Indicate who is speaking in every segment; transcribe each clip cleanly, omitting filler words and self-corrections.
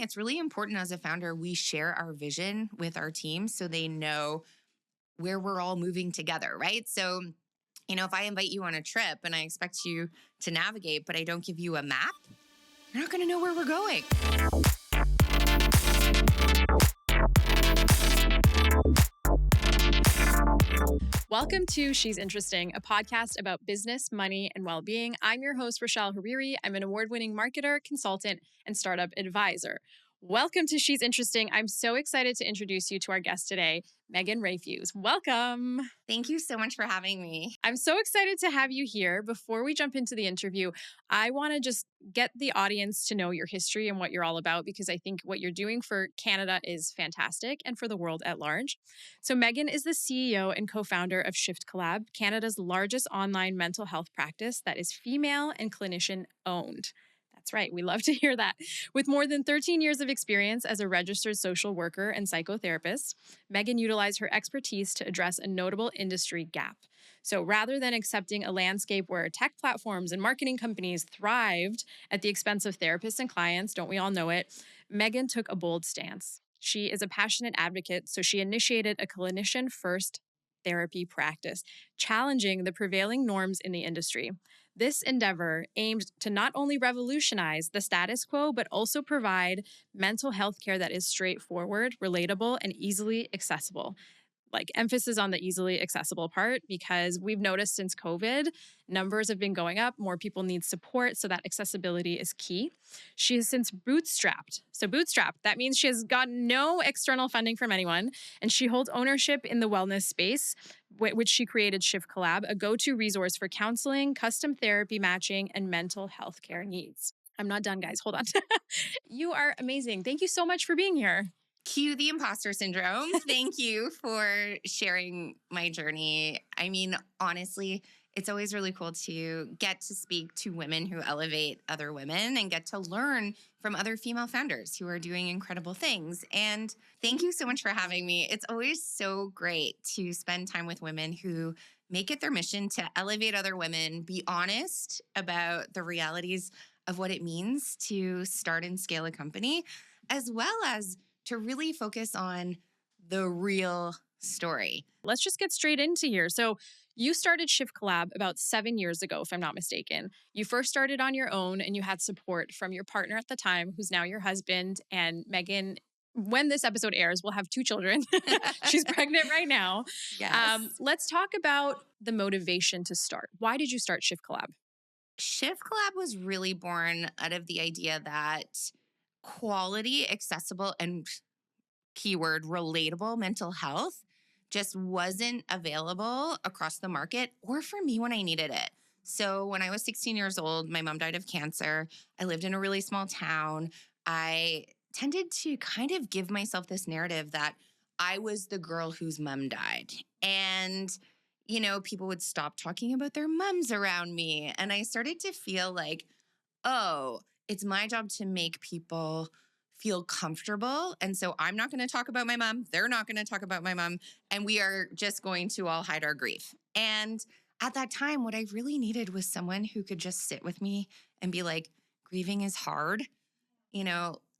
Speaker 1: it's really important as a founder, we share our vision with our team so they know where we're all moving together, right? So, if I invite you on a trip and I expect you to navigate, but I don't give you a map, you're not going to know where we're going.
Speaker 2: Welcome to She's Interesting, a podcast about business, money, and well-being. I'm your host, Rashel Hariri. I'm an award-winning marketer, consultant, and startup advisor. Welcome to She's Interesting. I'm so excited to introduce you to our guest today, Megan Rafuse. Welcome.
Speaker 1: Thank you so much for having me.
Speaker 2: I'm so excited to have you here. Before we jump into the interview, I want to just get the audience to know your history and what you're all about, because I think what you're doing for Canada is fantastic and for the world at large. So Megan is the CEO and co-founder of Shift Collab, Canada's largest online mental health practice that is female and clinician-owned. That's right. We love to hear that. With more than 13 years of experience as a registered social worker and psychotherapist, Megan utilized her expertise to address a notable industry gap. So rather than accepting a landscape where tech platforms and marketing companies thrived at the expense of therapists and clients, don't we all know it, Megan took a bold stance. She is a passionate advocate, so she initiated a clinician-first therapy practice, challenging the prevailing norms in the industry. This endeavor aimed to not only revolutionize the status quo, but also provide mental health care that is straightforward, relatable, and easily accessible. Like emphasis on the easily accessible part, because we've noticed since COVID, numbers have been going up. More people need support, so that accessibility is key. She has since bootstrapped. So bootstrapped, that means she has gotten no external funding from anyone, and she holds ownership in the wellness space, which she created Shift Collab, a go-to resource for counseling, custom therapy matching, and mental health care needs. I'm not done, guys. Hold on. You are amazing. Thank you so much for being here.
Speaker 1: Cue the imposter syndrome. Thank you for sharing my journey. I mean, honestly, it's always really cool to get to speak to women who elevate other women and get to learn from other female founders who are doing incredible things. And thank you so much for having me. It's always so great to spend time with women who make it their mission to elevate other women, be honest about the realities of what it means to start and scale a company, as well as to really focus on the real story.
Speaker 2: Let's just get straight into here. So you started Shift Collab about 7 years ago, if I'm not mistaken. You first started on your own and you had support from your partner at the time, who's now your husband. And Megan, when this episode airs, we'll have 2 children. She's pregnant right now.
Speaker 1: Yes.
Speaker 2: Let's talk about the motivation to start. Why did you start Shift Collab?
Speaker 1: Shift Collab was really born out of the idea that quality, accessible, and keyword relatable mental health just wasn't available across the market or for me when I needed it. So when I was 16 years old, my mom died of cancer. I lived in a really small town. I tended to kind of give myself this narrative that I was the girl whose mom died. And, people would stop talking about their moms around me. And I started to feel like, oh, it's my job to make people feel comfortable. And so I'm not going to talk about my mom. They're not going to talk about my mom. And we are just going to all hide our grief. And at that time, what I really needed was someone who could just sit with me and be like, grieving is hard.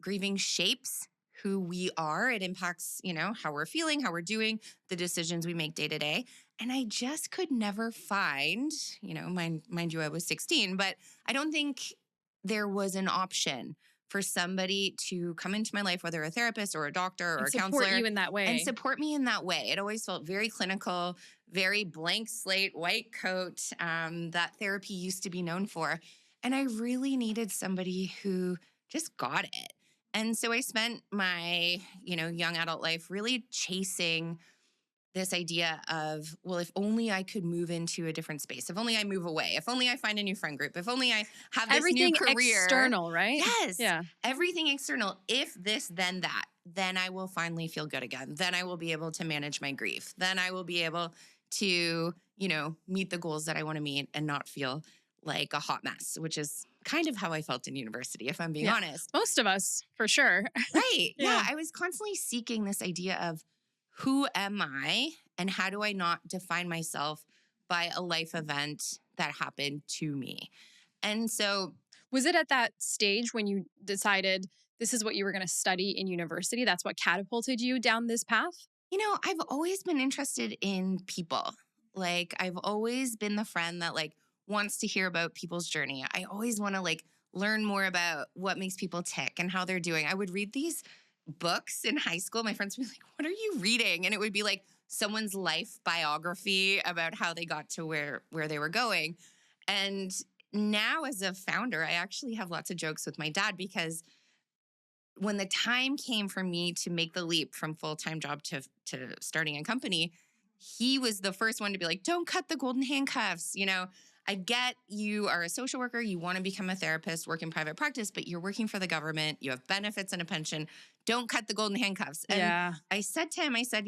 Speaker 1: Grieving shapes who we are. It impacts, how we're feeling, how we're doing, the decisions we make day to day. And I just could never find, mind you, I was 16, but I don't think there was an option for somebody to come into my life, whether a therapist or a doctor or a counselor.
Speaker 2: Support you in that way.
Speaker 1: And support me in that way. It always felt very clinical, very blank slate, white coat, that therapy used to be known for. And I really needed somebody who just got it. And so I spent my, young adult life really chasing this idea of, well, if only I could move into a different space, if only I move away, if only I find a new friend group, if only I have this
Speaker 2: everything
Speaker 1: new career.
Speaker 2: External, right?
Speaker 1: Yes.
Speaker 2: Yeah.
Speaker 1: Everything external. If this, then that, then I will finally feel good again. Then I will be able to manage my grief. Then I will be able to, meet the goals that I want to meet and not feel like a hot mess, which is kind of how I felt in university, if I'm being honest.
Speaker 2: Most of us, for sure.
Speaker 1: Right. Yeah. I was constantly seeking this idea of, who am I and how do I not define myself by a life event that happened to me? And so
Speaker 2: was it at that stage when you decided this is what you were going to study in university? That's what catapulted you down this path?
Speaker 1: I've always been interested in people. Like, I've always been the friend that like wants to hear about people's journey. I always want to like learn more about what makes people tick and how they're doing. I would read these books in high school. My friends would be like, "What are you reading?" And it would be like someone's life biography about how they got to where they were going. And now as a founder, I actually have lots of jokes with my dad because when the time came for me to make the leap from full-time job to starting a company, he was the first one to be like, "Don't cut the golden handcuffs." I get you are a social worker, you want to become a therapist, work in private practice, but you're working for the government, you have benefits and a pension. Don't cut the golden handcuffs. And
Speaker 2: Yeah.
Speaker 1: I said to him, I said,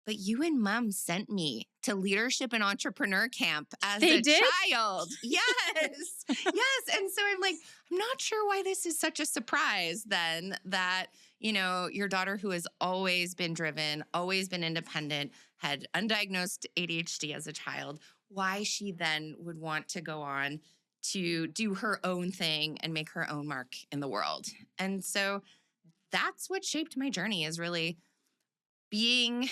Speaker 1: but you and mom sent me to leadership and entrepreneur camp as
Speaker 2: They
Speaker 1: a
Speaker 2: did?
Speaker 1: child. Yes. Yes. And so I'm like, I'm not sure why this is such a surprise then that, your daughter who has always been driven, always been independent, had undiagnosed ADHD as a child, why she then would want to go on to do her own thing and make her own mark in the world. And so that's what shaped my journey is really being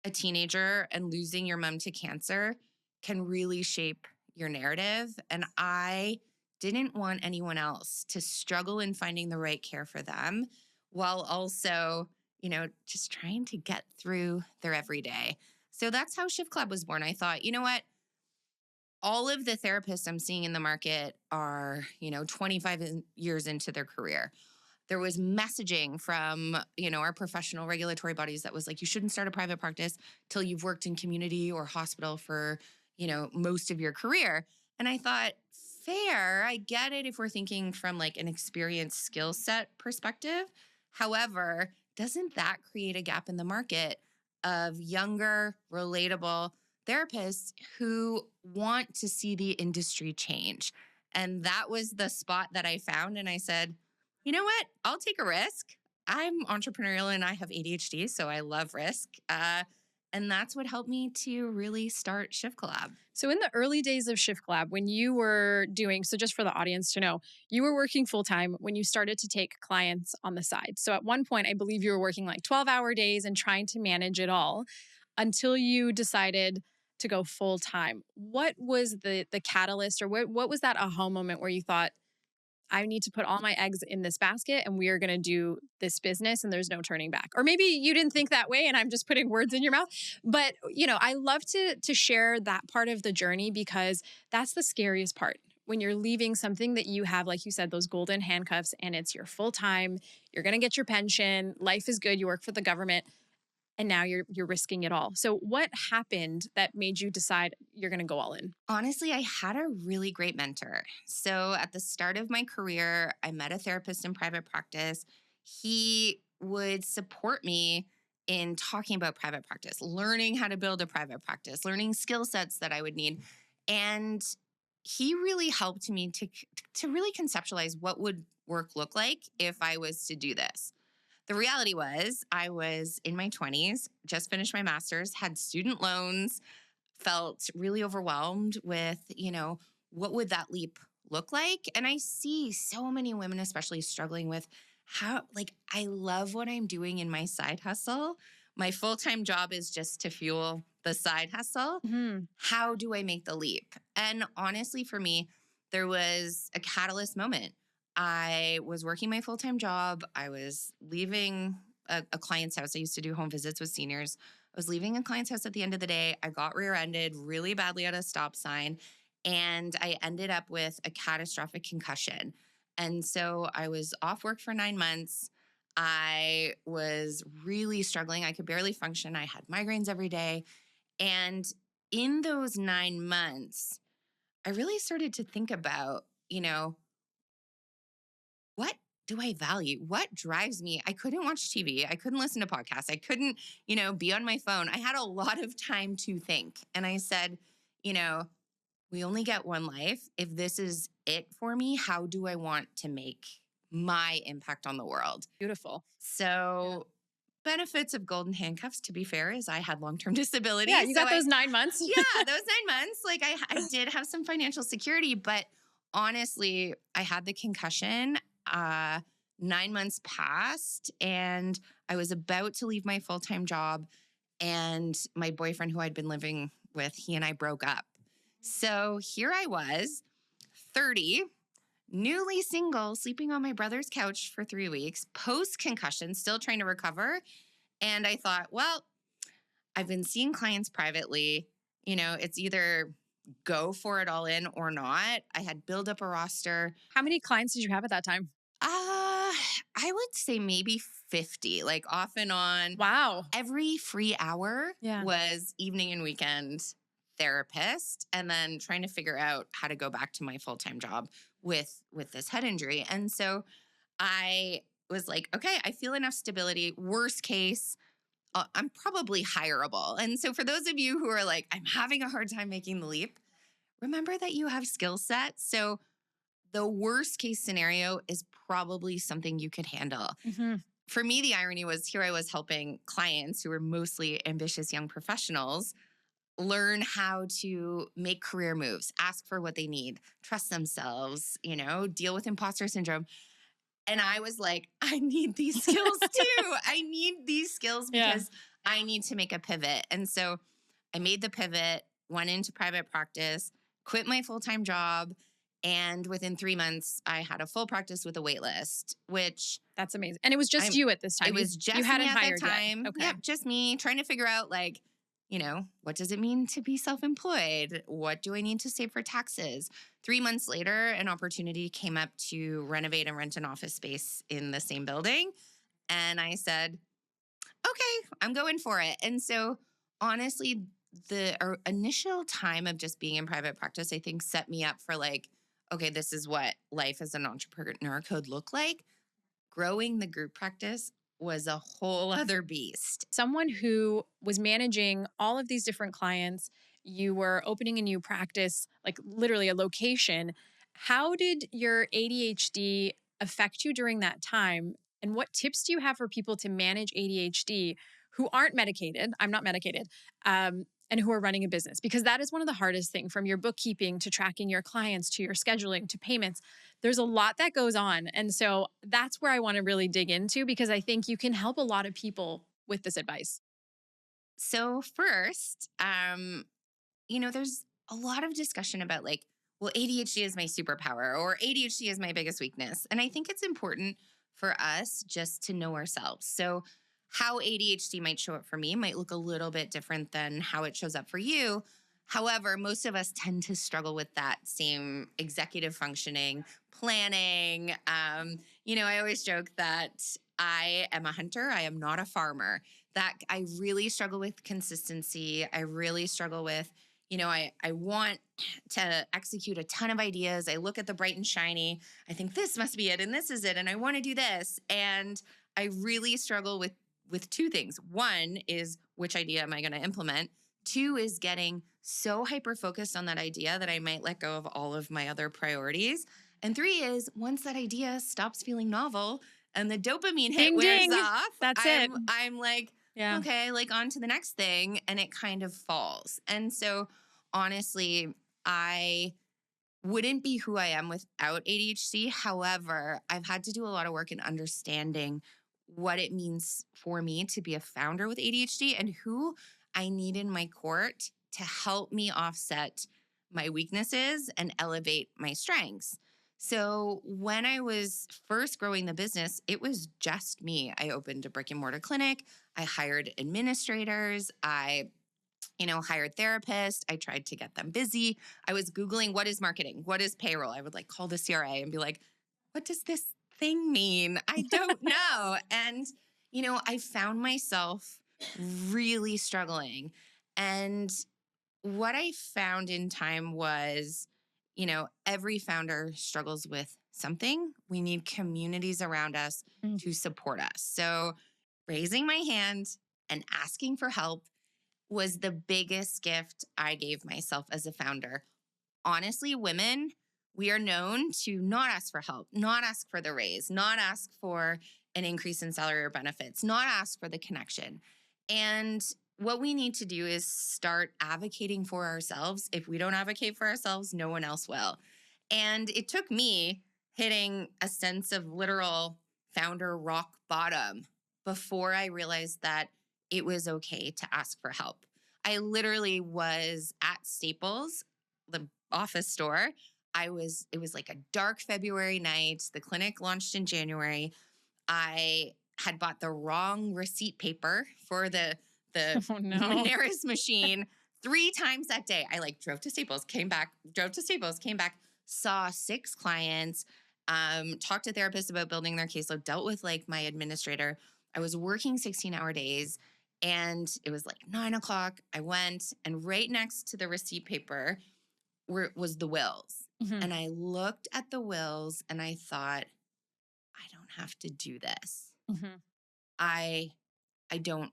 Speaker 1: a teenager and losing your mom to cancer can really shape your narrative. And I didn't want anyone else to struggle in finding the right care for them while also, just trying to get through their everyday. So that's how Shift Collab was born. I thought, you know what? All of the therapists I'm seeing in the market are, 25 years into their career. There was messaging from, our professional regulatory bodies that was like, you shouldn't start a private practice till you've worked in community or hospital for, most of your career. And I thought, fair, I get it if we're thinking from like an experience skill set perspective. However, doesn't that create a gap in the market of younger, relatable therapists who want to see the industry change? And that was the spot that I found. And I said, you know what? I'll take a risk. I'm entrepreneurial and I have ADHD, so I love risk. And that's what helped me to really start Shift Collab.
Speaker 2: So in the early days of Shift Collab, when you were doing, so just for the audience to know, you were working full time when you started to take clients on the side. So at one point, I believe you were working like 12-hour days and trying to manage it all until you decided to go full time. What was the catalyst or what was that aha moment where you thought, I need to put all my eggs in this basket and we are going to do this business and there's no turning back? Or maybe you didn't think that way and I'm just putting words in your mouth. But, I love to share that part of the journey because that's the scariest part. When you're leaving something that you have, like you said, those golden handcuffs and it's your full time, you're going to get your pension, life is good, you work for the government, and now you're risking it all. So what happened that made you decide you're going to go all in?
Speaker 1: Honestly, I had a really great mentor. So at the start of my career, I met a therapist in private practice. He would support me in talking about private practice, learning how to build a private practice, learning skill sets that I would need. And he really helped me to really conceptualize what would work look like if I was to do this. The reality was I was in my 20s, just finished my master's, had student loans, felt really overwhelmed with, what would that leap look like? And I see so many women, especially struggling with how, like, I love what I'm doing in my side hustle. My full-time job is just to fuel the side hustle.
Speaker 2: Mhm.
Speaker 1: How do I make the leap? And honestly, for me, there was a catalyst moment. I was working my full-time job. I was leaving a client's house. I used to do home visits with seniors. I was leaving a client's house at the end of the day. I got rear-ended really badly at a stop sign, and I ended up with a catastrophic concussion. And so I was off work for 9 months. I was really struggling. I could barely function. I had migraines every day. And in those 9 months, I really started to think about, what do I value? What drives me? I couldn't watch TV. I couldn't listen to podcasts. I couldn't, be on my phone. I had a lot of time to think. And I said, we only get one life. If this is it for me, how do I want to make my impact on the world?
Speaker 2: Beautiful.
Speaker 1: So, benefits of golden handcuffs, to be fair, is I had long-term disability.
Speaker 2: Yeah, you
Speaker 1: So
Speaker 2: got those 9 months.
Speaker 1: yeah, those 9 months, like I did have some financial security, but honestly, I had the concussion. 9 months passed and I was about to leave my full-time job. And my boyfriend, who I'd been living with, he and I broke up. So here I was, 30, newly single, sleeping on my brother's couch for 3 weeks, post concussion, still trying to recover. And I thought, well, I've been seeing clients privately. It's either go for it all in or not. I had built up a roster.
Speaker 2: How many clients did you have at that time?
Speaker 1: I would say maybe 50, like off and on.
Speaker 2: Wow.
Speaker 1: Every free hour
Speaker 2: Yeah.
Speaker 1: was evening and weekend therapist, and then trying to figure out how to go back to my full-time job with this head injury. And so I was like, okay, I feel enough stability. Worst case, I'm probably hireable. And so for those of you who are like, I'm having a hard time making the leap, remember that you have skill sets. So the worst case scenario is probably something you could handle.
Speaker 2: Mm-hmm.
Speaker 1: For me, the irony was here I was helping clients who were mostly ambitious young professionals learn how to make career moves, ask for what they need, trust themselves, deal with imposter syndrome. And I was like, I need these skills too. I need these skills because I need to make a pivot. And so I made the pivot, went into private practice, quit my full-time job. And within 3 months, I had a full practice with a wait list, which...
Speaker 2: That's amazing. And it was just you at this time.
Speaker 1: It was just
Speaker 2: you hadn't
Speaker 1: me at
Speaker 2: hired
Speaker 1: that time.
Speaker 2: Yet. Okay.
Speaker 1: Yep, just me trying to figure out what does it mean to be self-employed? What do I need to save for taxes? 3 months later, an opportunity came up to renovate and rent an office space in the same building. And I said, okay, I'm going for it. And so honestly, the initial time of just being in private practice, I think set me up for okay, this is what life as an entrepreneur could look like. Growing the group practice was a whole other beast.
Speaker 2: Someone who was managing all of these different clients, you were opening a new practice, like literally a location. How did your ADHD affect you during that time? And what tips do you have for people to manage ADHD who aren't medicated? I'm not medicated. And who are running a business, because that is one of the hardest things, from your bookkeeping to tracking your clients to your scheduling to payments. There's a lot that goes on. And so that's where I want to really dig into, because I think you can help a lot of people with this advice.
Speaker 1: So first, there's a lot of discussion about well, ADHD is my superpower or ADHD is my biggest weakness. And I think it's important for us just to know ourselves. So how ADHD might show up for me might look a little bit different than how it shows up for you. However, most of us tend to struggle with that same executive functioning, planning. I always joke that I am a hunter. I am not a farmer. That I really struggle with consistency. I really struggle with, I want to execute a ton of ideas. I look at the bright and shiny. I think this must be it and this is it. And I want to do this. And I really struggle with two things. One is, which idea am I going to implement? Two is getting so hyper-focused on that idea that I might let go of all of my other priorities. And three is, once that idea stops feeling novel and the dopamine hit wears off,
Speaker 2: That's it.
Speaker 1: I'm like, okay, on to the next thing. And it kind of falls. And so honestly, I wouldn't be who I am without ADHD. However, I've had to do a lot of work in understanding what it means for me to be a founder with ADHD and who I need in my court to help me offset my weaknesses and elevate my strengths. So when I was first growing the business, it was just me. I opened a brick and mortar clinic. I hired administrators. I hired therapists. I tried to get them busy. I was Googling, what is marketing? What is payroll? I would call the CRA and be like, what does this thing mean? I don't know. And, I found myself really struggling. And what I found in time was, every founder struggles with something. We need communities around us to support us. So raising my hand and asking for help was the biggest gift I gave myself as a founder. Honestly, women, we are known to not ask for help, not ask for the raise, not ask for an increase in salary or benefits, not ask for the connection. And what we need to do is start advocating for ourselves. If we don't advocate for ourselves, no one else will. And it took me hitting a sense of literal founder rock bottom before I realized that it was okay to ask for help. I literally was at Staples, the office store. It was like a dark February night. The clinic launched in January. I had bought the wrong receipt paper for the
Speaker 2: Oh no.
Speaker 1: Moneris machine 3 times that day. I like drove to Staples, came back, drove to Staples, came back, saw 6 clients, talked to therapists about building their caseload, dealt with like my administrator. I was working 16-hour days and it was like 9 o'clock. I went and right next to the receipt paper was the wills.
Speaker 2: Mhm.
Speaker 1: And I looked at the wills and I thought, I don't have to do this.
Speaker 2: Mhm.
Speaker 1: I I don't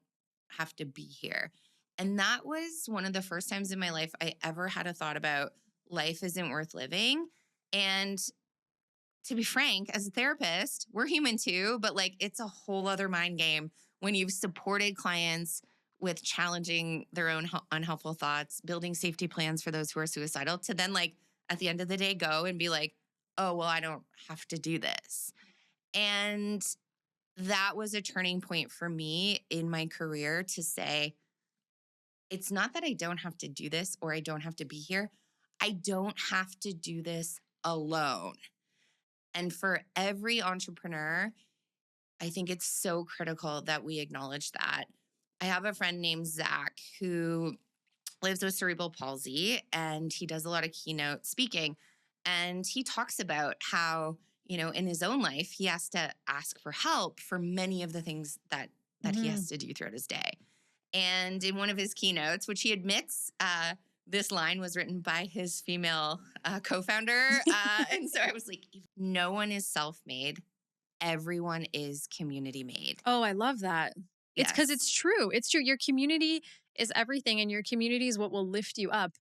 Speaker 1: have to be here. And that was one of the first times in my life I ever had a thought about life isn't worth living. And to be frank, as a therapist, we're human too, but like it's a whole other mind game when you've supported clients with challenging their own unhelpful thoughts, building safety plans for those who are suicidal, to then like at the end of the day go and be like, oh, well, I don't have to do this. And that was a turning point for me in my career to say, it's not that I don't have to do this or I don't have to be here. I don't have to do this alone. And for every entrepreneur, I think it's so critical that we acknowledge that. I have a friend named Zach who lives with cerebral palsy and he does a lot of keynote speaking. And he talks about how, in his own life, he has to ask for help for many of the things that he has
Speaker 2: Mhm.
Speaker 1: to do throughout his day. And in one of his keynotes, which he admits, this line was written by his female co-founder. And so I was like, no one is self-made. Everyone is community made.
Speaker 2: Oh, I love that. It's because
Speaker 1: Yes.
Speaker 2: it's true. It's true. Your community is everything, and your community is what will lift you up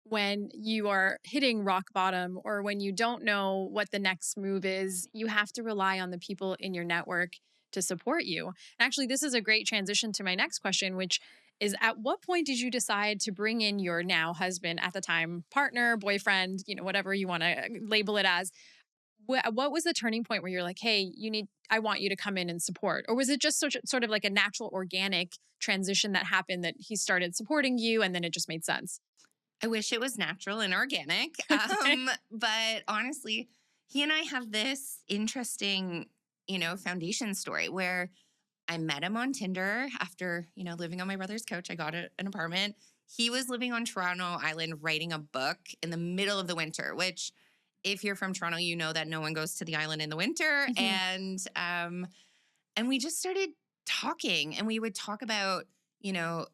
Speaker 2: when you are hitting rock bottom or when you don't know what the next move is. You have to rely on the people in your network to support you. And actually, this is a great transition to my next question, which is at what point did you decide to bring in your now husband, at the time partner, boyfriend, whatever you want to label it as? What was the turning point where you're like, hey, I want you to come in and support? Or was it just sort of like a natural, organic transition that happened that he started supporting you and then it just made sense?
Speaker 1: I wish it was natural and organic.
Speaker 2: Okay.
Speaker 1: But honestly, he and I have this interesting, foundation story where I met him on Tinder after, living on my brother's couch. I got an apartment. He was living on Toronto Island writing a book in the middle of the winter, which if you're from Toronto, you know that no one goes to the island in the winter.
Speaker 2: Mhm.
Speaker 1: And we just started talking and we would talk about,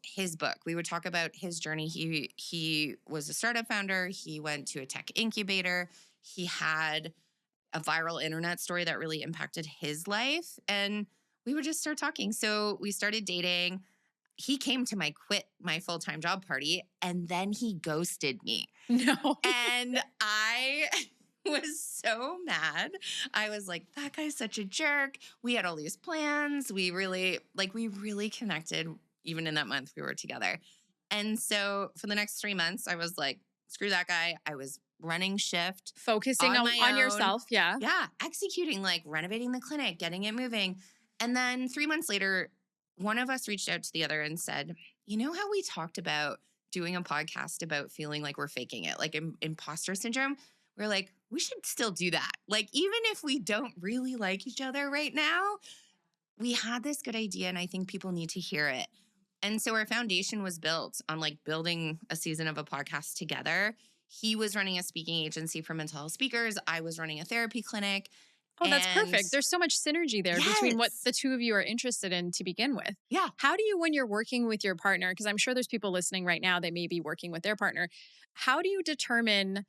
Speaker 1: his book. We would talk about his journey. He was a startup founder. He went to a tech incubator. He had a viral internet story that really impacted his life. And we would just start talking. So we started dating. He came to my quit my full-time job party and then he ghosted me.
Speaker 2: No.
Speaker 1: And I was so mad. I was like, that guy's such a jerk. We had all these plans. We really connected even in that month we were together. And so for the next 3 months, I was like, screw that guy. I was running Shift
Speaker 2: Focusing
Speaker 1: on
Speaker 2: on
Speaker 1: my own.
Speaker 2: yourself. Yeah.
Speaker 1: Yeah, executing, like renovating the clinic, getting it moving. And then 3 months later, one of us reached out to the other and said, you know how we talked about doing a podcast about feeling like we're faking it, like imposter syndrome? We're like, we should still do that. Like, even if we don't really like each other right now, we had this good idea and I think people need to hear it. And so our foundation was built on like building a season of a podcast together. He was running a speaking agency for mental health speakers. I was running a therapy clinic.
Speaker 2: Oh, that's
Speaker 1: And
Speaker 2: perfect. There's so much synergy there between what
Speaker 1: yes,
Speaker 2: the two of you are interested in to begin with.
Speaker 1: yeah,
Speaker 2: How do you, when you're working with your partner, because I'm sure there's people listening right now, they may be working with their partner, how do you determine,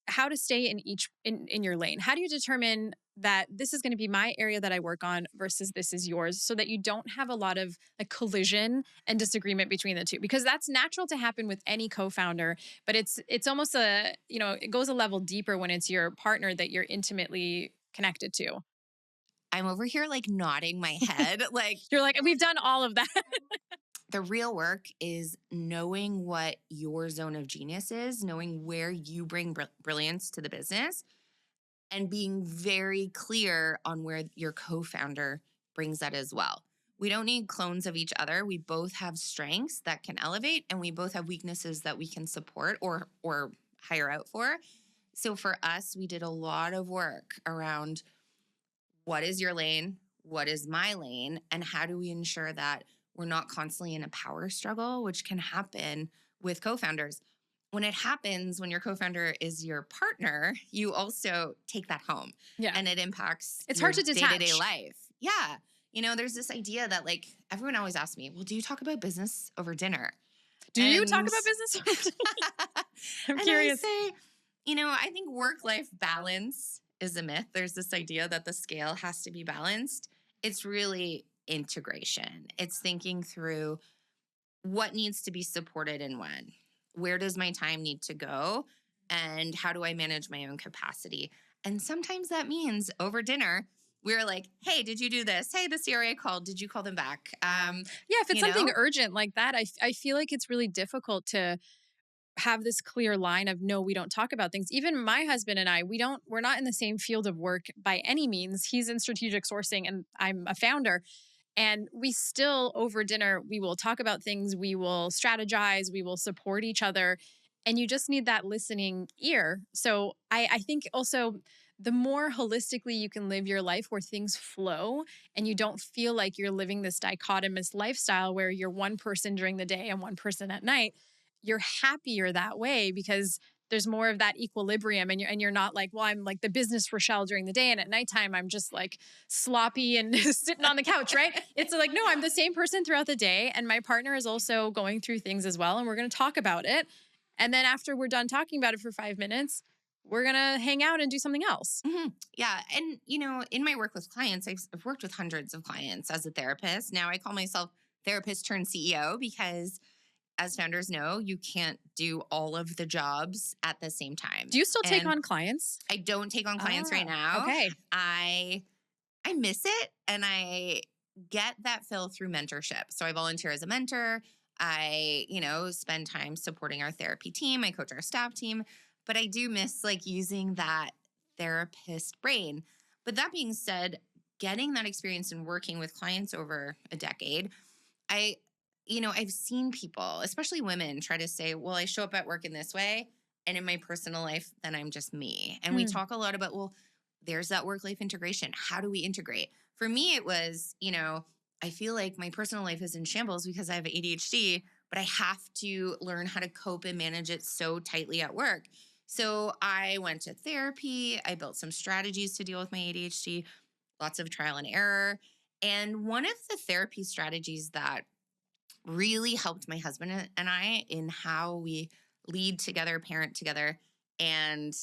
Speaker 2: how to stay in in your lane? How do you determine that this is going to be my area that I work on versus this is yours, so that you don't have a lot of like collision and disagreement between the two? Because that's natural to happen with any co-founder, but it's almost it goes a level deeper when it's your partner that you're intimately connected to.
Speaker 1: I'm over here like nodding my head. Like,
Speaker 2: You're like, we've done all of that.
Speaker 1: the real work is knowing what your zone of genius is, knowing where you bring brilliance to the business, and being very clear on where your co-founder brings that as well. We don't need clones of each other. We both have strengths that can elevate, and we both have weaknesses that we can support or hire out for. So for us, we did a lot of work around what is your lane, what is my lane, and how do we ensure that we're not constantly in a power struggle, which can happen with co-founders. When it happens, when your co-founder is your partner, you also take that home,
Speaker 2: Yeah.
Speaker 1: and it impacts
Speaker 2: It's
Speaker 1: your
Speaker 2: hard to
Speaker 1: day-to-day
Speaker 2: detach.
Speaker 1: life. Yeah. There's this idea that like everyone always asks me, well, do you talk about business over dinner?
Speaker 2: Do you talk
Speaker 1: And
Speaker 2: about business? I'm
Speaker 1: and
Speaker 2: curious.
Speaker 1: I say, I think work-life balance is a myth. There's this idea that the scale has to be balanced. It's really integration. It's thinking through what needs to be supported and when. Where does my time need to go? And how do I manage my own capacity? And sometimes that means over dinner, we're like, hey, did you do this? Hey, the CRA called. Did you call them back?
Speaker 2: Yeah, if it's something urgent like that, I feel like it's really difficult to have this clear line of no, we don't talk about things. Even my husband and I, we're not in the same field of work by any means. He's in strategic sourcing and I'm a founder. And we still, over dinner, we will talk about things, we will strategize, we will support each other. And you just need that listening ear. So I think also the more holistically you can live your life where things flow and you don't feel like you're living this dichotomous lifestyle where you're one person during the day and one person at night, you're happier that way because there's more of that equilibrium and you're not like, well, I'm like the business Rashel during the day and at nighttime I'm just like sloppy and sitting on the couch, right? It's like, no, I'm the same person throughout the day and my partner is also going through things as well and we're going to talk about it. And then after we're done talking about it for 5 minutes, we're going to hang out and do something else.
Speaker 1: Mm-hmm. Yeah. And, in my work with clients, I've worked with hundreds of clients as a therapist. Now I call myself therapist turned CEO because as founders know, you can't do all of the jobs at the same time.
Speaker 2: Do you still take
Speaker 1: And
Speaker 2: on clients?
Speaker 1: I don't take on clients right now.
Speaker 2: Okay.
Speaker 1: I miss it and I get that fill through mentorship. So I volunteer as a mentor. I, spend time supporting our therapy team. I coach our staff team, but I do miss like using that therapist brain. But that being said, getting that experience and working with clients over a decade, I've seen people, especially women, try to say, well, I show up at work in this way. And in my personal life, then I'm just me. And we talk a lot about, well, there's that work-life integration. How do we integrate? For me, it was, I feel like my personal life is in shambles because I have ADHD, but I have to learn how to cope and manage it so tightly at work. So I went to therapy. I built some strategies to deal with my ADHD, lots of trial and error. And one of the therapy strategies that really helped my husband and I in how we lead together, parent together, and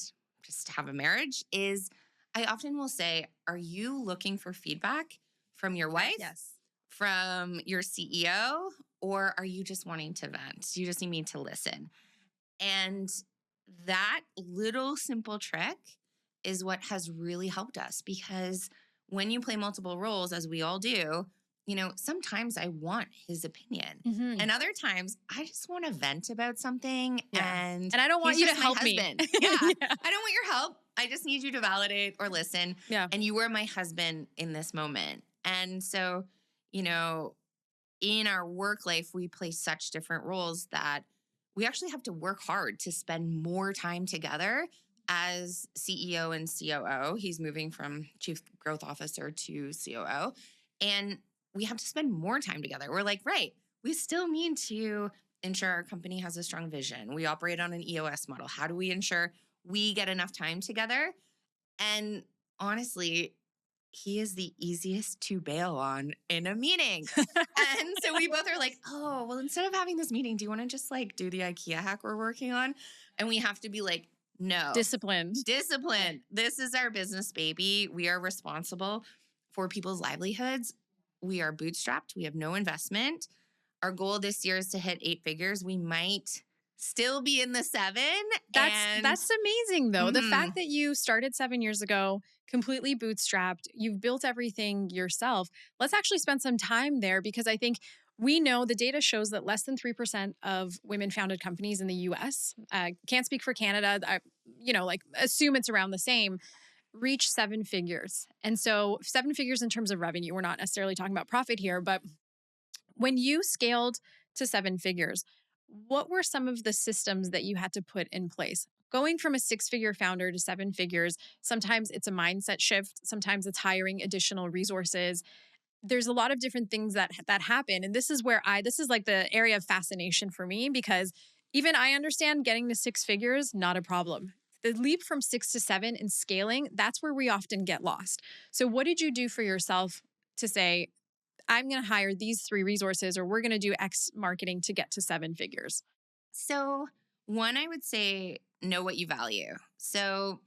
Speaker 1: just have a marriage is I often will say, are you looking for feedback from your wife?
Speaker 2: Yes.
Speaker 1: From your CEO? Or are you just wanting to vent? You just need me to listen. And that little simple trick is what has really helped us because when you play multiple roles, as we all do, sometimes I want his opinion.
Speaker 2: Mm-hmm.
Speaker 1: And other times I just want to vent about something.
Speaker 2: Yeah.
Speaker 1: And
Speaker 2: I don't want you to help me.
Speaker 1: Yeah. I don't want your help. I just need you to validate or listen.
Speaker 2: Yeah.
Speaker 1: And you were my husband in this moment. And so, in our work life, we play such different roles that we actually have to work hard to spend more time together as CEO and COO. He's moving from Chief Growth Officer to COO. And we have to spend more time together. We're like, right, we still need to ensure our company has a strong vision. We operate on an EOS model. How do we ensure we get enough time together? And honestly, he is the easiest to bail on in a meeting. And so we both are like, oh, well, instead of having this meeting, do you want to just like do the IKEA hack we're working on? And we have to be like, no.
Speaker 2: Disciplined.
Speaker 1: This is our business, baby. We are responsible for people's livelihoods. We are bootstrapped. We have no investment. Our goal this year is to hit 8 figures. We might still be in the 7.
Speaker 2: That's amazing though. The fact that you started 7 years ago, completely bootstrapped, you've built everything yourself. Let's actually spend some time there because I think we know the data shows that less than 3% of women-founded companies in the US, can't speak for Canada, assume it's around the same, reach seven figures. And so, seven figures in terms of revenue, we're not necessarily talking about profit here, but when you scaled to seven figures, what were some of the systems that you had to put in place? Going from a six-figure founder to seven figures, sometimes it's a mindset shift, sometimes it's hiring additional resources. There's a lot of different things that happen, and this is where this is like the area of fascination for me, because even I understand getting to six figures, not a problem. The leap from six to seven and scaling, that's where we often get lost. So what did you do for yourself to say, I'm going to hire these three resources, or we're going to do X marketing to get to seven figures?
Speaker 1: So, one, I would say know what you value. So,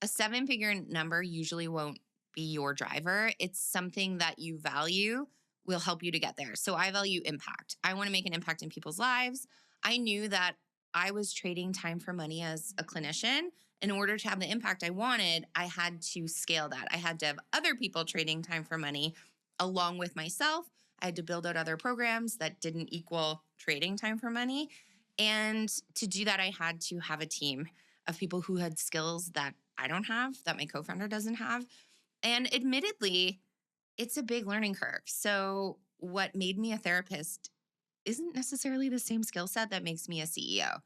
Speaker 1: a seven figure number usually won't be your driver. It's something that you value will help you to get there. So, I value impact. I want to make an impact in people's lives. I knew that I was trading time for money as a clinician. In order to have the impact I wanted, I had to scale that. I had to have other people trading time for money along with myself. I had to build out other programs that didn't equal trading time for money. And to do that, I had to have a team of people who had skills that I don't have, that my co founder doesn't have. And admittedly, it's a big learning curve. So, what made me a therapist isn't necessarily the same skill set that makes me a CEO.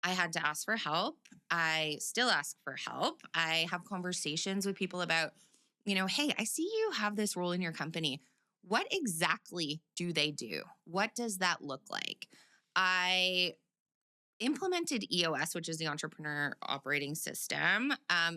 Speaker 1: I had to ask for help. I still ask for help. I have conversations with people about, hey, I see you have this role in your company. What exactly do they do? What does that look like? I implemented EOS, which is the Entrepreneur Operating System,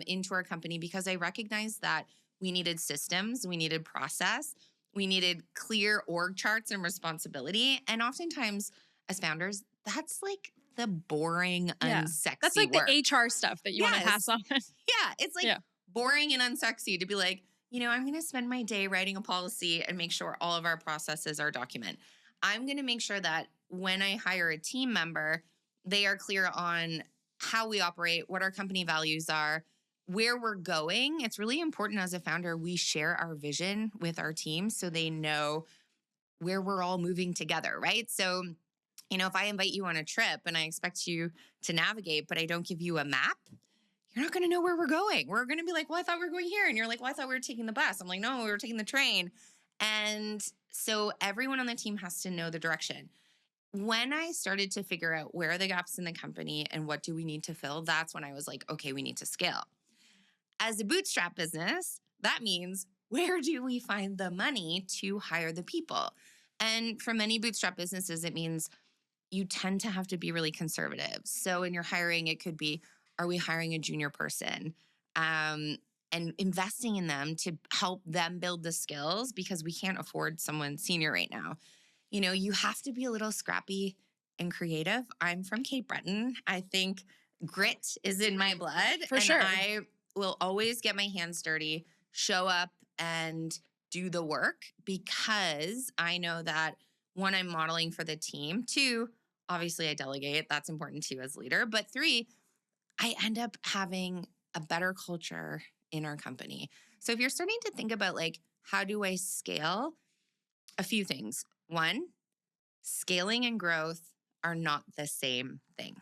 Speaker 1: into our company because I recognized that we needed systems, we needed process, we needed clear org charts and responsibility. And oftentimes, as founders, that's like the boring,
Speaker 2: Yeah. That's
Speaker 1: unsexy
Speaker 2: like the
Speaker 1: work.
Speaker 2: HR stuff that you want to pass
Speaker 1: Yes.
Speaker 2: on.
Speaker 1: Yeah. It's like
Speaker 2: Yeah.
Speaker 1: boring and unsexy to be like, I'm going to spend my day writing a policy and make sure all of our processes are documented. I'm going to make sure that when I hire a team member, they are clear on how we operate, what our company values are, where we're going. It's really important as a founder, we share our vision with our team so they know where we're all moving together, right? So, if I invite you on a trip and I expect you to navigate, but I don't give you a map, you're not going to know where we're going. We're going to be like, well, I thought we were going here. And you're like, well, I thought we were taking the bus. I'm like, no, we were taking the train. And so everyone on the team has to know the direction. When I started to figure out where are the gaps in the company and what do we need to fill, that's when I was like, okay, we need to scale. As a bootstrap business, that means where do we find the money to hire the people? And for many bootstrap businesses, it means you tend to have to be really conservative. So in your hiring, it could be, are we hiring a junior person? And investing in them to help them build the skills because we can't afford someone senior right now. You have to be a little scrappy and creative. I'm from Cape Breton. I think grit is in my blood.
Speaker 2: For
Speaker 1: and
Speaker 2: sure.
Speaker 1: I will always get my hands dirty, show up and do the work because I know that one, I'm modeling for the team. Two, obviously I delegate. That's important too as leader. But three, I end up having a better culture in our company. So if you're starting to think about like, how do I scale? A few things. One, scaling and growth are not the same thing.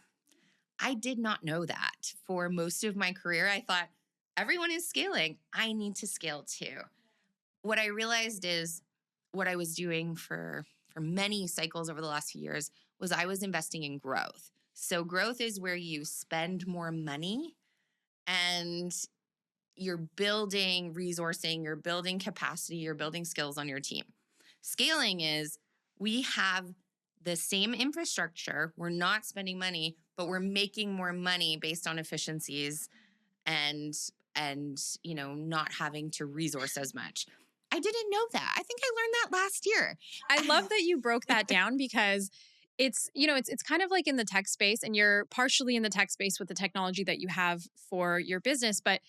Speaker 1: I did not know that. For most of my career, I thought everyone is scaling. I need to scale too. What I realized is what I was doing for many cycles over the last few years was I was investing in growth. So growth is where you spend more money and you're building resourcing, you're building capacity, you're building skills on your team. Scaling is we have the same infrastructure, we're not spending money, but we're making more money based on efficiencies and not having to resource as much. I didn't know that. I think I learned that last year.
Speaker 2: I love that you broke that down, because it's kind of like in the tech space, and you're partially in the tech space with the technology that you have for your business, but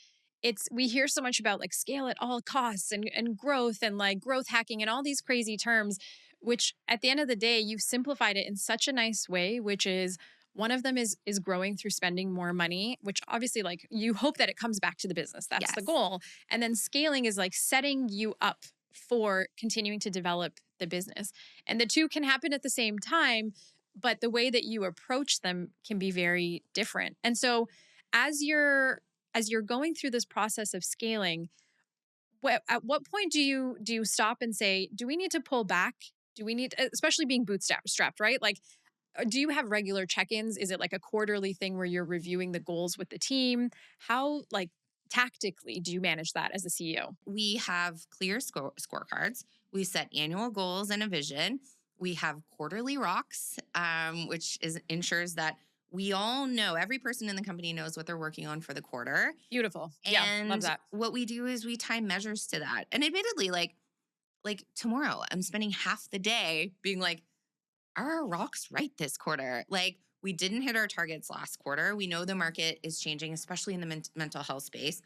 Speaker 2: we hear so much about like scale at all costs and growth and like growth hacking and all these crazy terms, which at the end of the day, you've simplified it in such a nice way, which is one of them is growing through spending more money, which obviously like you hope that it comes back to the business. That's the
Speaker 1: Yes.
Speaker 2: goal. And then scaling is like setting you up for continuing to develop the business. And the two can happen at the same time, but the way that you approach them can be very different. And so as you're as you're going through this process of scaling, at what point do you stop and say, do we need to pull back? Do we need, especially being bootstrapped, right? Like, do you have regular check-ins? Is it like a quarterly thing where you're reviewing the goals with the team? How, like, tactically do you manage that as a CEO?
Speaker 1: We have clear scorecards. We set annual goals and a vision. We have quarterly rocks, which ensures that we all know, every person in the company knows what they're working on for the quarter.
Speaker 2: Beautiful. Yeah, love
Speaker 1: And
Speaker 2: that.
Speaker 1: what we do is we tie measures to that. And admittedly, like tomorrow, I'm spending half the day being like, are our rocks right this quarter? Like, we didn't hit our targets last quarter. We know the market is changing, especially in the mental health space.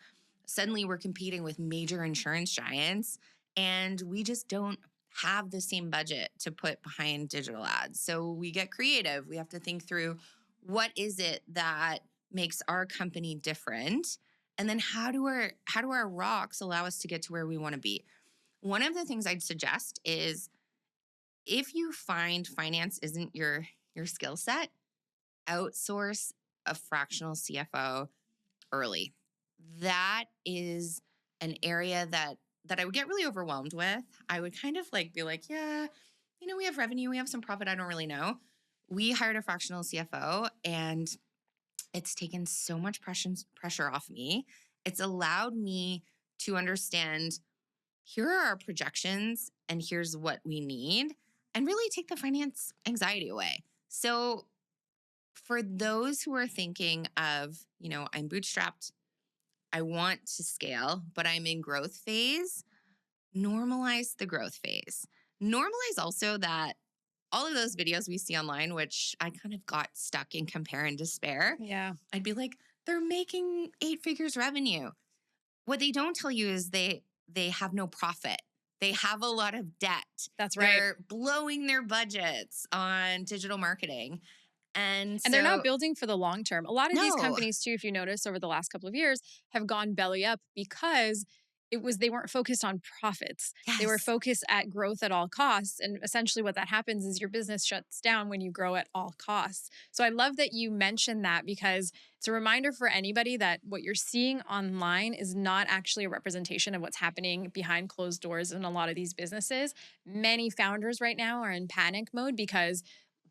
Speaker 1: Suddenly, we're competing with major insurance giants, and we just don't have the same budget to put behind digital ads. So we get creative. We have to think through, what is it that makes our company different? And then how do our rocks allow us to get to where we want to be? One of the things I'd suggest is, if you find finance isn't your skill set, outsource a fractional CFO early. That is an area that I would get really overwhelmed with. I would kind of like be like, yeah, we have revenue, we have some profit, I don't really know. We hired a fractional CFO, and it's taken so much pressure off me. It's allowed me to understand, here are our projections and here's what we need, and really take the finance anxiety away. So for those who are thinking of, I'm bootstrapped, I want to scale, but I'm in growth phase, normalize the growth phase. Normalize also that all of those videos we see online, which I kind of got stuck in compare and despair.
Speaker 2: Yeah.
Speaker 1: I'd be like, they're making 8 figures revenue. What they don't tell you is they have no profit. They have a lot of debt.
Speaker 2: That's right.
Speaker 1: They're blowing their budgets on digital marketing. And
Speaker 2: They're not
Speaker 1: so,
Speaker 2: building for the long term. A lot of these
Speaker 1: no.
Speaker 2: companies too, if you notice over the last couple of years, have gone belly up because they weren't focused on profits. They were
Speaker 1: Yes.
Speaker 2: focused at growth at all costs. And essentially what that happens is your business shuts down when you grow at all costs. So I love that you mentioned that, because it's a reminder for anybody that what you're seeing online is not actually a representation of what's happening behind closed doors in a lot of these businesses. Many founders right now are in panic mode because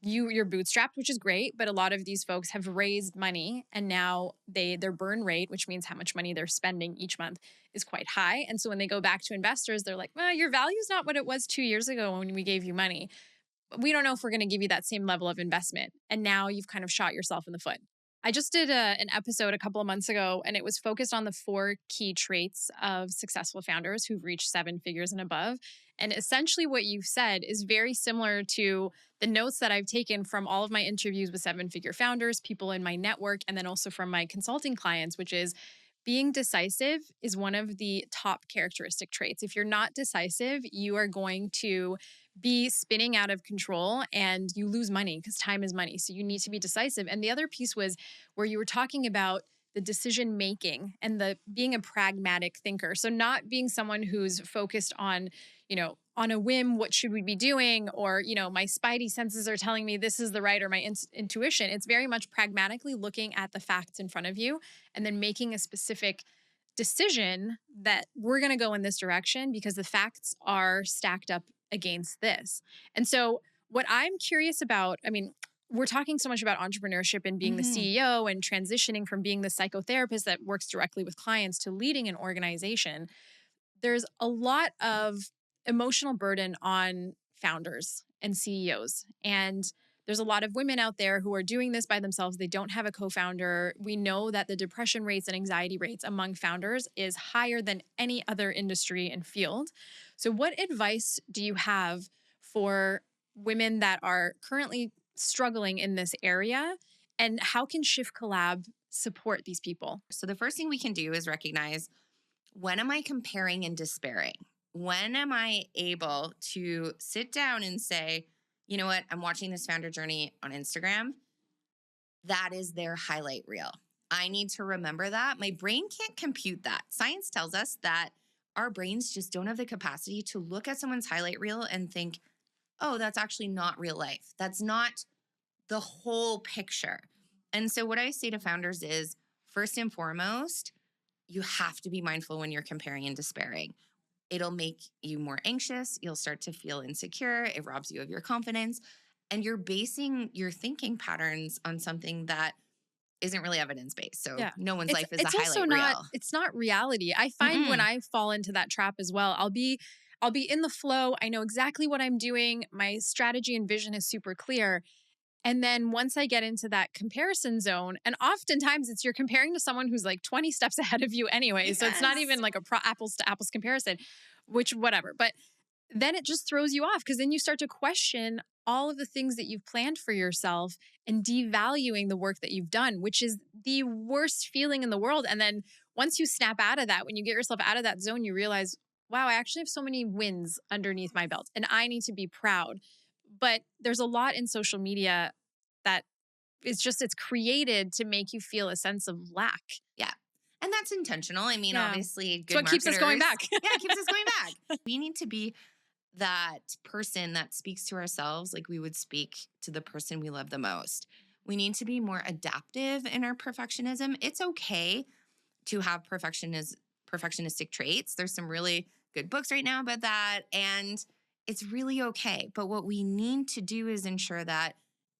Speaker 2: you're bootstrapped, which is great, but a lot of these folks have raised money, and now their burn rate, which means how much money they're spending each month, is quite high. And so when they go back to investors, they're like, well, your value is not what it was 2 years ago when we gave you money. We don't know if we're going to give you that same level of investment. And now you've kind of shot yourself in the foot. I just did an episode a couple of months ago, and it was focused on the 4 key traits of successful founders who've reached 7 figures and above. And essentially what you've said is very similar to the notes that I've taken from all of my interviews with 7-figure founders, people in my network, and then also from my consulting clients, which is, being decisive is one of the top characteristic traits. If you're not decisive, you are going to be spinning out of control and you lose money, because time is money. So you need to be decisive. And the other piece was where you were talking about the decision making and the being a pragmatic thinker. So not being someone who's focused on, on a whim, what should we be doing? Or, my spidey senses are telling me this is the right, or my intuition. It's very much pragmatically looking at the facts in front of you and then making a specific decision that we're going to go in this direction because the facts are stacked up against this. And so what I'm curious about, we're talking so much about entrepreneurship and being the CEO and transitioning from being the psychotherapist that works directly with clients to leading an organization. There's a lot of emotional burden on founders and CEOs. And there's a lot of women out there who are doing this by themselves. They don't have a co-founder. We know that the depression rates and anxiety rates among founders is higher than any other industry and field. So what advice do you have for women that are currently struggling in this area? And how can Shift Collab support these people?
Speaker 1: So the first thing we can do is recognize, when am I comparing and despairing? When am I able to sit down and say, you know what, I'm watching this founder journey on Instagram. That is their highlight reel. I need to remember that. My brain can't compute that. Science tells us that our brains just don't have the capacity to look at someone's highlight reel and think, oh, that's actually not real life. That's not the whole picture. And so what I say to founders is, first and foremost, you have to be mindful when you're comparing and despairing. It'll make you more anxious. You'll start to feel insecure. It robs you of your confidence. And you're basing your thinking patterns on something that isn't really evidence-based. So
Speaker 2: Yeah.
Speaker 1: no one's
Speaker 2: It's
Speaker 1: life is a
Speaker 2: it's also
Speaker 1: highlight
Speaker 2: not
Speaker 1: reel.
Speaker 2: it's not reality. I find when
Speaker 1: Mm-mm.
Speaker 2: I fall into that trap as well, I'll be in the flow. I know exactly what I'm doing. My strategy and vision is super clear. And then once I get into that comparison zone, and oftentimes it's you're comparing to someone who's like 20 steps ahead of you anyway. So it's not
Speaker 1: Yes.
Speaker 2: even like a apples to apples comparison, which whatever. But then it just throws you off because then you start to question all of the things that you've planned for yourself and devaluing the work that you've done, which is the worst feeling in the world. And then once you snap out of that, when you get yourself out of that zone, you realize, wow, I actually have so many wins underneath my belt and I need to be proud. But there's a lot in social media that is just, it's created to make you feel a sense of lack.
Speaker 1: Yeah. And that's intentional. I mean,
Speaker 2: Yeah.
Speaker 1: obviously,
Speaker 2: It's
Speaker 1: good
Speaker 2: what keeps us going
Speaker 1: marketers.
Speaker 2: back.
Speaker 1: Yeah, it keeps us going back. We need to be that person that speaks to ourselves like we would speak to the person we love the most. We need to be more adaptive in our perfectionism. It's okay to have perfectionistic traits. There's some really good books right now about that, and it's really okay. But what we need to do is ensure that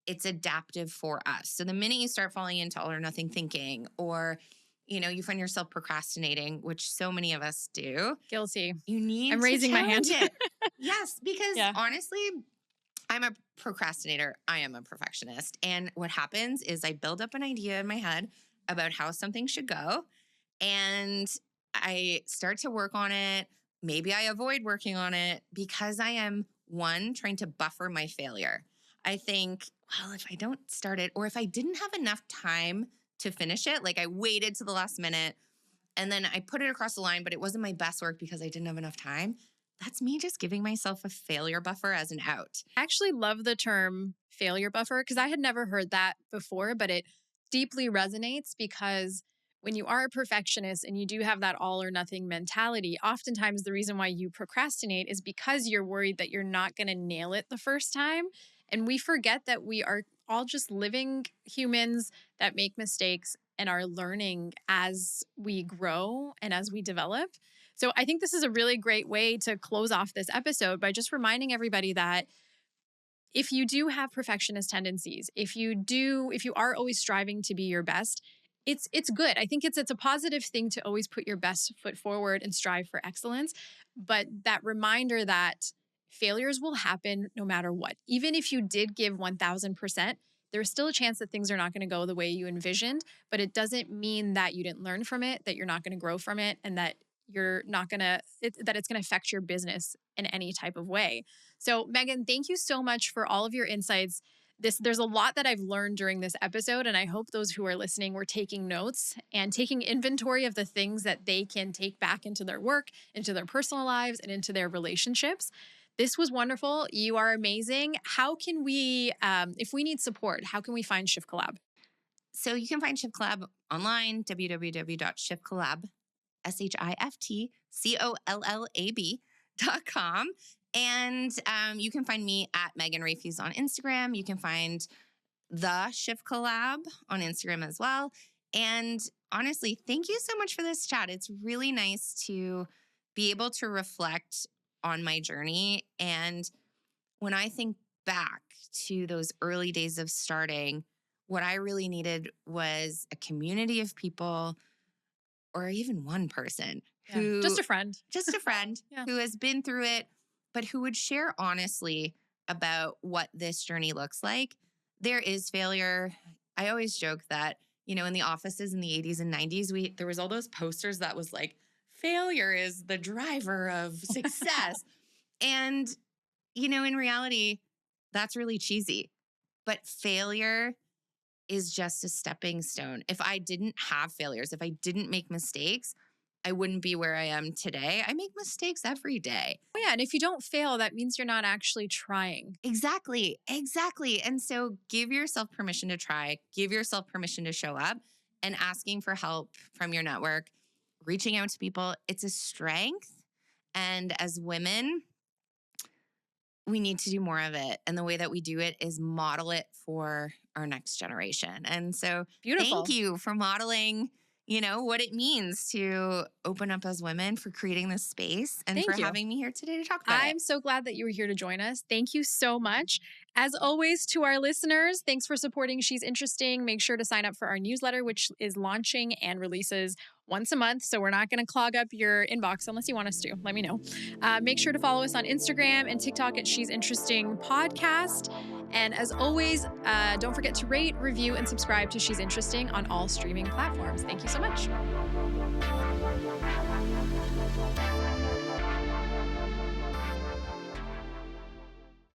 Speaker 1: it's adaptive for us. So the minute you start falling into all or nothing thinking, or you find yourself procrastinating, which so many of us do,
Speaker 2: Guilty.
Speaker 1: you need
Speaker 2: I'm
Speaker 1: to
Speaker 2: raising my hand.
Speaker 1: challenge it. Yes, because
Speaker 2: Yeah.
Speaker 1: honestly, I'm a procrastinator. I am a perfectionist. And what happens is I build up an idea in my head about how something should go, and I start to work on it. Maybe I avoid working on it because I am, one, trying to buffer my failure. I think, well, if I don't start it, or if I didn't have enough time to finish it, like I waited to the last minute and then I put it across the line, but it wasn't my best work because I didn't have enough time. That's me just giving myself a failure buffer as an out.
Speaker 2: I actually love the term failure buffer because I had never heard that before, but it deeply resonates because when you are a perfectionist and you do have that all or nothing mentality, oftentimes the reason why you procrastinate is because you're worried that you're not going to nail it the first time. And we forget that we are all just living humans that make mistakes and are learning as we grow and as we develop. So I think this is a really great way to close off this episode by just reminding everybody that if you do have perfectionist tendencies, if you are always striving to be your best, it's good. I think it's a positive thing to always put your best foot forward and strive for excellence, but that reminder that failures will happen no matter what. Even if you did give 1000%, there's still a chance that things are not going to go the way you envisioned, but it doesn't mean that you didn't learn from it, that you're not going to grow from it, and that you're not going to that it's going to affect your business in any type of way. So, Megan, thank you so much for all of your insights. There's a lot that I've learned during this episode, and I hope those who are listening were taking notes and taking inventory of the things that they can take back into their work, into their personal lives, and into their relationships. This was wonderful. You are amazing. How can we, if we need support, how can we find Shift Collab?
Speaker 1: So you can find Shift Collab online, www.shiftcollab, ShiftCollab.com. And you can find me at Megan Rafuse on Instagram. You can find the Shift Collab on Instagram as well. And honestly, thank you so much for this chat. It's really nice to be able to reflect on my journey. And when I think back to those early days of starting, what I really needed was a community of people, or even one person who
Speaker 2: Just a friend.
Speaker 1: just a friend
Speaker 2: Yeah.
Speaker 1: who has been through it, but who would share honestly about what this journey looks like. There is failure. I always joke that, in the offices in the 80s and 90s, there was all those posters that was like, failure is the driver of success. And, in reality, that's really cheesy. But failure is just a stepping stone. If I didn't have failures, if I didn't make mistakes, I wouldn't be where I am today. I make mistakes every day.
Speaker 2: Oh, yeah. And if you don't fail, that means you're not actually trying.
Speaker 1: Exactly. And so give yourself permission to try, give yourself permission to show up, and asking for help from your network, reaching out to people. It's a strength. And as women, we need to do more of it. And the way that we do it is model it for our next generation. And so
Speaker 2: Beautiful.
Speaker 1: thank you for modeling what it means to open up as women, for creating this space, and for
Speaker 2: Thank you.
Speaker 1: having me here today to talk about it.
Speaker 2: I'm so glad that you were here to join us. Thank you so much. As always, to our listeners, thanks for supporting She's Interesting. Make sure to sign up for our newsletter, which is launching and releases once a month. So we're not going to clog up your inbox unless you want us to. Let me know. Make sure to follow us on Instagram and TikTok at She's Interesting Podcast. And as always, don't forget to rate, review, and subscribe to She's Interesting on all streaming platforms. Thank you so much.